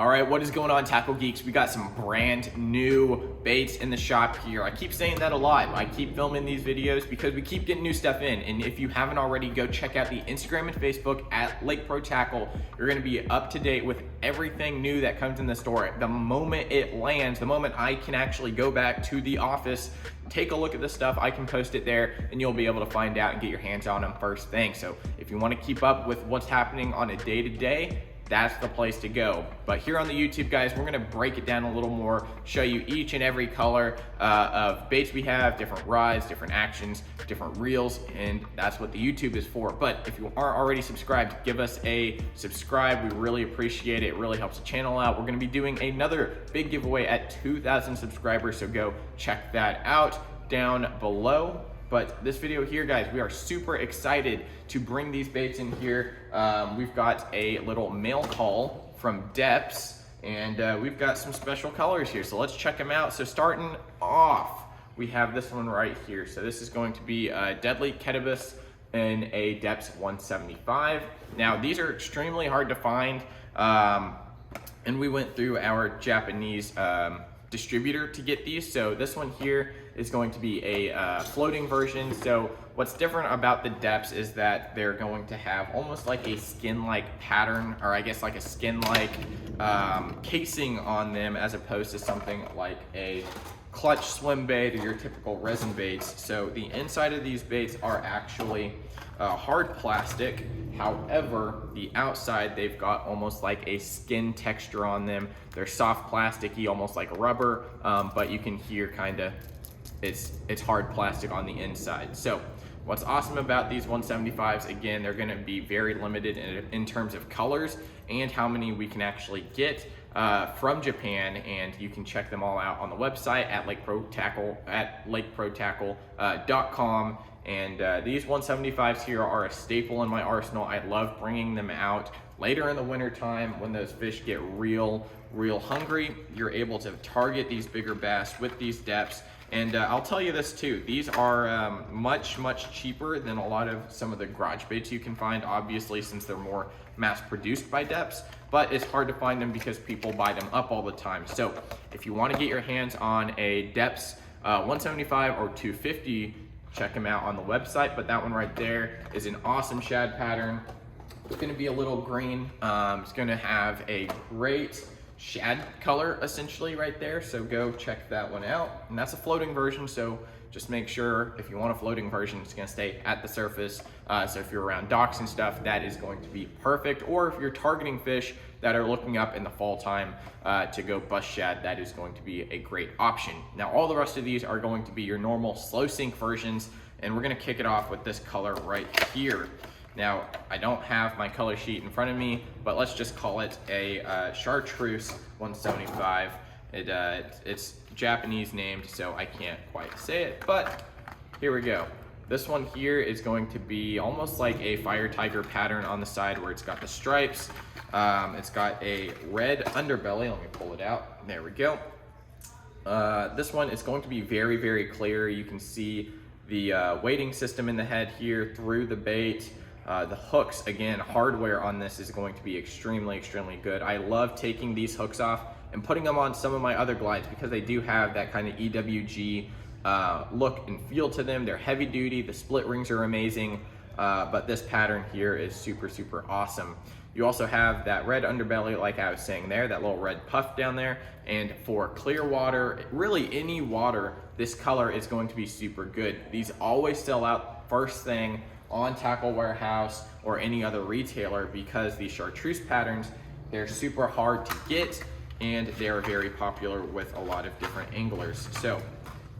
All right, what is going on, tackle geeks? We got some brand new baits in the shop here. I keep saying that a lot. I keep filming these videos because we keep getting new stuff in. And if you haven't already, go check out the Instagram and Facebook at Lake Pro Tackle. You're gonna be up to date with everything new that comes in the store. The moment it lands, the moment I can actually go back to the office, take a look at the stuff, I can post it there and you'll be able to find out and get your hands on them first thing. So if you wanna keep up with what's happening on a day-to-day, that's the place to go. But here on the YouTube, guys, we're gonna break it down a little more, show you each and every color of baits we have, different rods, different actions, different reels, and that's what the YouTube is for. But if you aren't already subscribed, give us a subscribe. We really appreciate it. It really helps the channel out. We're gonna be doing another big giveaway at 2,000 subscribers, so go check that out down below. But this video here, guys, we are super excited to bring these baits in here. We've got a little mail call from Depths, and we've got some special colors here. So let's check them out. So starting off, we have this one right here. So this is going to be Deadly Ketibus in a Depths 175. Now, these are extremely hard to find, and we went through our Japanese distributor to get these. So this one here is going to be a floating version. So what's different about the Depths is that they're going to have almost like a skin-like pattern, or I guess like a skin-like casing on them, as opposed to something like a clutch swim bait or your typical resin baits. So the inside of these baits are actually hard plastic. However, the outside, they've got almost like a skin texture on them. They're soft plasticky, almost like rubber, but you can hear kind of it's hard plastic on the inside. So what's awesome about these 175s, again, they're gonna be very limited in terms of colors and how many we can actually get from Japan, and you can check them all out on the website at lakeprotackle.com. And these 175s here are a staple in my arsenal. I love bringing them out later in the winter time when those fish get real hungry. You're able to target these bigger bass with these Depths. And I'll tell you this too, these are much cheaper than a lot of some of the garage baits you can find, obviously, since they're more mass produced by Depths, but it's hard to find them because people buy them up all the time. So if you want to get your hands on a Depths 175 or 250, check them out on the website. But that one right there is an awesome shad pattern. It's going to be a little green. It's going to have a great shad color essentially right there, so go check that one out. And that's a floating version, so just make sure if you want a floating version, it's going to stay at the surface. So if you're around docks and stuff, that is going to be perfect. Or if you're targeting fish that are looking up in the fall time to go bust shad, that is going to be a great option. Now, all the rest of these are going to be your normal slow sink versions, and we're going to kick it off with this color right here. Now, I don't have my color sheet in front of me, but let's just call it a Chartreuse 175. It's Japanese named, so I can't quite say it, but here we go. This one here is going to be almost like a fire tiger pattern on the side where it's got the stripes. It's got a red underbelly. Let me pull it out. There we go. This one is going to be very clear. You can see the weighting system in the head here through the bait. The hooks, again, hardware on this is going to be extremely good. I love taking these hooks off and putting them on some of my other glides because they do have that kind of EWG look and feel to them. They're heavy duty, the split rings are amazing, but this pattern here is super awesome. You also have that red underbelly, like I was saying there, that little red puff down there. And for clear water, really any water, this color is going to be super good. These always sell out first thing on Tackle Warehouse or any other retailer because these chartreuse patterns, they're super hard to get and they're very popular with a lot of different anglers. So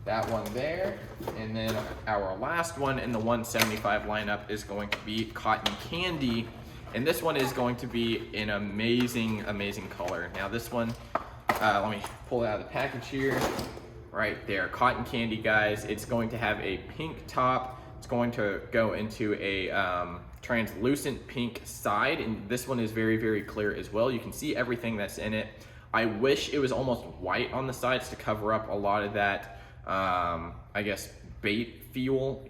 that one there, and then our last one in the 175 lineup is going to be Cotton Candy, and this one is going to be an amazing color. Now this one, let me pull it out of the package here. Right there, Cotton Candy, guys. It's going to have a pink top. It's going to go into a translucent pink side, and this one is very clear as well. You can see everything that's in it. I wish it was almost white on the sides to cover up a lot of that, I guess, bait feel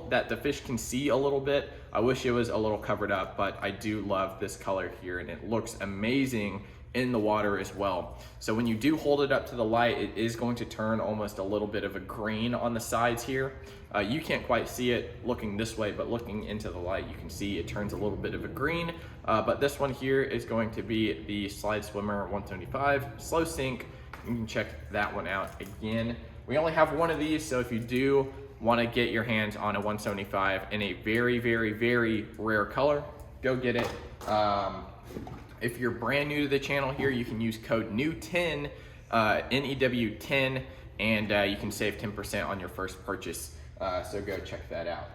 that the fish can see a little bit. I wish it was a little covered up, but I do love this color here, and it looks amazing in the water as well. So when you do hold it up to the light, it is going to turn almost a little bit of a green on the sides here. You can't quite see it looking this way, but looking into the light, you can see it turns a little bit of a green. But this one here is going to be the Slide Swimmer 175 Slow Sink. You can check that one out again. We only have one of these, so if you do want to get your hands on a 175 in a very, very, very rare color, go get it. If you're brand new to the channel here, you can use code NEW10, NEW10, and you can save 10% on your first purchase. So go check that out.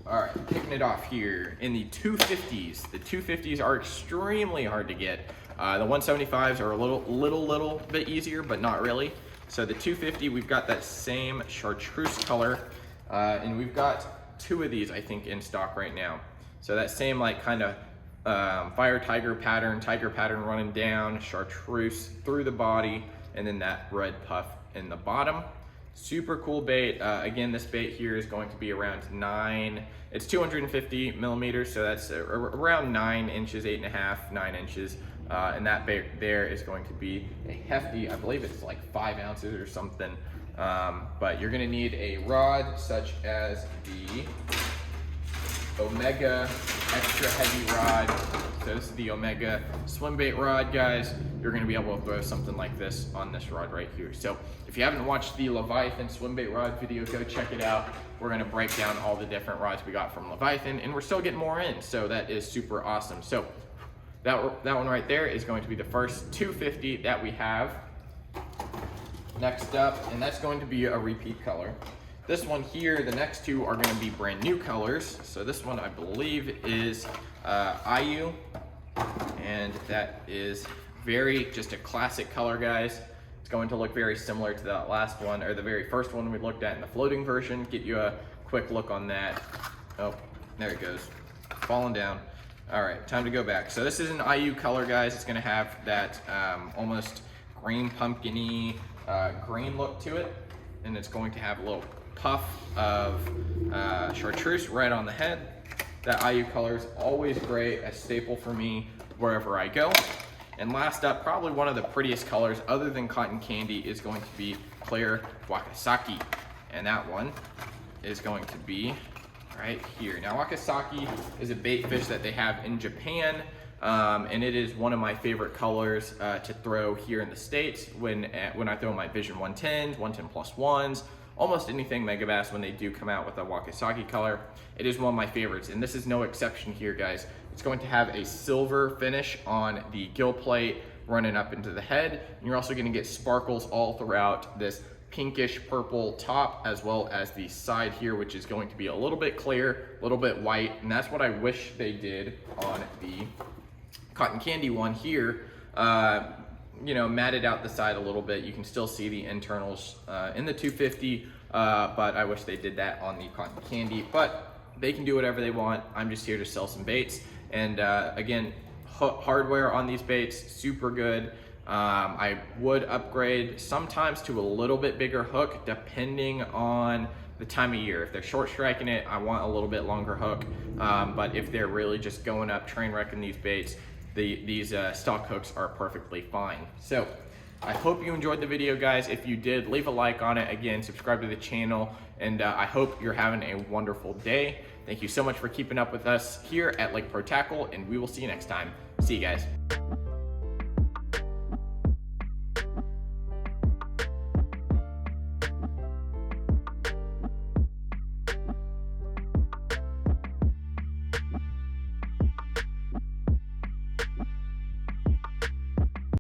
All right, kicking it off here in the 250s. The 250s are extremely hard to get. The 175s are a little bit easier, but not really. So the 250, we've got that same chartreuse color, and we've got two of these, I think, in stock right now. So that same like kind of fire tiger pattern running down, chartreuse through the body, and then that red puff in the bottom. Super cool bait. Again, this bait here is going to be around it's 250 millimeters, so that's around 9 inches, 8.5, 9 inches. And that bait there is going to be a hefty, I believe it's like 5 ounces or something. But you're gonna need a rod such as the Omega extra heavy rod. So this is the Omega swim bait rod, guys. You're gonna be able to throw something like this on this rod right here. So if you haven't watched the Leviathan swim bait rod video, go check it out. We're gonna break down all the different rods we got from Leviathan, and we're still getting more in, so that is super awesome. So that one right there is going to be the first 250 that we have. Next up, and that's going to be a repeat color. This one here, the next two are gonna be brand new colors. So this one I believe is IU, and that is just a classic color, guys. It's going to look very similar to that last one, or the very first one we looked at in the floating version. Get you a quick look on that. Oh, there it goes, falling down. All right, time to go back. So this is an IU color, guys. It's gonna have that almost green pumpkin-y green look to it, and it's going to have a little puff of chartreuse right on the head. That IU color is always great, a staple for me wherever I go. And last up, probably one of the prettiest colors other than cotton candy is going to be clear Wakasaki, and that one is going to be right here. Now Wakasaki is a bait fish that they have in Japan, and it is one of my favorite colors to throw here in the States when I throw my Vision 110s, 110 plus ones, almost anything megabass. When they do come out with a Wakasaki color, it is one of my favorites, and this is no exception here, guys. It's going to have a silver finish on the gill plate running up into the head, and you're also going to get sparkles all throughout this pinkish purple top, as well as the side here, which is going to be a little bit clear, a little bit white, and that's what I wish they did on the cotton candy one here. You know, matted out the side a little bit. You can still see the internals in the 250, but I wish they did that on the cotton candy, but they can do whatever they want. I'm just here to sell some baits. And again, hardware on these baits, super good. I would upgrade sometimes to a little bit bigger hook depending on the time of year. If they're short striking it, I want a little bit longer hook. But if they're really just going up, train wrecking these baits, these stock hooks are perfectly fine. So I hope you enjoyed the video, guys. If you did, leave a like on it. Again, subscribe to the channel, and I hope you're having a wonderful day. Thank you so much for keeping up with us here at Lake Pro Tackle, and we will see you next time. See you guys.